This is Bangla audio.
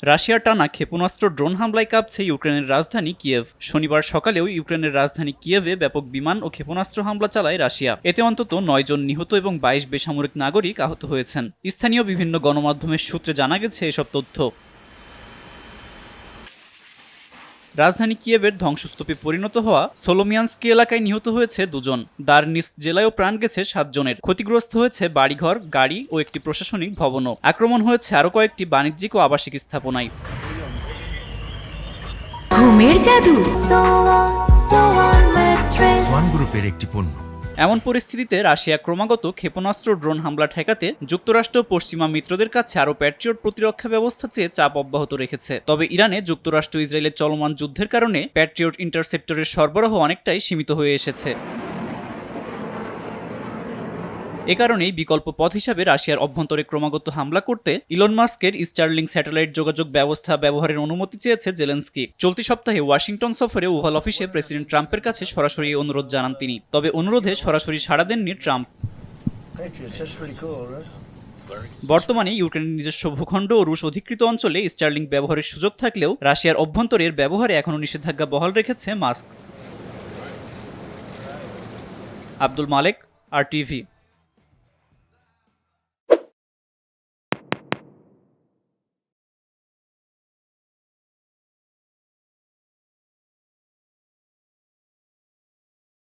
রাশিয়ার টানা ক্ষেপণাস্ত্র ড্রোন হামলায় কাঁপছে ইউক্রেনের রাজধানী কিয়েভ। শনিবার সকালেও ইউক্রেনের রাজধানী কিয়েভে ব্যাপক বিমান ও ক্ষেপণাস্ত্র হামলা চালায় রাশিয়া। এতে অন্তত ৯ জন নিহত এবং ২২ বেসামরিক নাগরিক আহত হয়েছেন। স্থানীয় বিভিন্ন গণমাধ্যমের সূত্রে জানা গেছে এসব তথ্য। রাজধানী কিয়েভের ধ্বংসস্তূপে পরিণত হওয়া সোলোমিয়ানস্কি এলাকায় নিহত হয়েছে ২ জন। দারনিস্ক জেলায়ও প্রাণ গেছে ৭ জনের। ক্ষতিগ্রস্ত হয়েছে বাড়িঘর, গাড়ি ও একটি প্রশাসনিক ভবনও। আক্রমণ হয়েছে আরও কয়েকটি বাণিজ্যিক ও আবাসিক স্থাপনায়। ঘুমের জাদু সোয়ান ম্যাট্রেস সোয়ান গ্রুপের একটি পণ্য। এমন পরিস্থিতিতে রাশিয়া ক্রমাগত ক্ষেপণাস্ত্র ড্রোন হামলা ঠেকাতে যুক্তরাষ্ট্র পশ্চিমা মিত্রদের কাছে আরও প্যাট্রিয়ট প্রতিরক্ষা ব্যবস্থা চেয়ে চাপ অব্যাহত রেখেছে। তবে ইরানে যুক্তরাষ্ট্র ইসরায়েলের চলমান যুদ্ধের কারণে প্যাট্রিয়ট ইন্টারসেপ্টরের সরবরাহ অনেকটাই সীমিত হয়ে এসেছে। এ কারণেই বিকল্প পথ হিসাবে রাশিয়ার অভ্যন্তরে ক্রমাগত হামলা করতে ইলন মাস্কের স্টারলিংক স্যাটেলাইট যোগাযোগ ব্যবস্থা ব্যবহারের অনুমতি চেয়েছে জেলেনস্কি। চলতি সপ্তাহে ওয়াশিংটন সফরে ওভাল অফিসে প্রেসিডেন্ট ট্রাম্পের কাছে সরাসরি অনুরোধ জানান তিনি। তবে অনুরোধে সরাসরি সাড়া দেননি ট্রাম্প। বর্তমানে ইউক্রেনের নিজস্ব ভূখণ্ড ও রুশ অধিকৃত অঞ্চলে স্টারলিংক ব্যবহারের সুযোগ থাকলেও রাশিয়ার অভ্যন্তরে এর ব্যবহারে এখনও নিষেধাজ্ঞা বহাল রেখেছে মাস্ক। আব্দুল মালেক, RTV।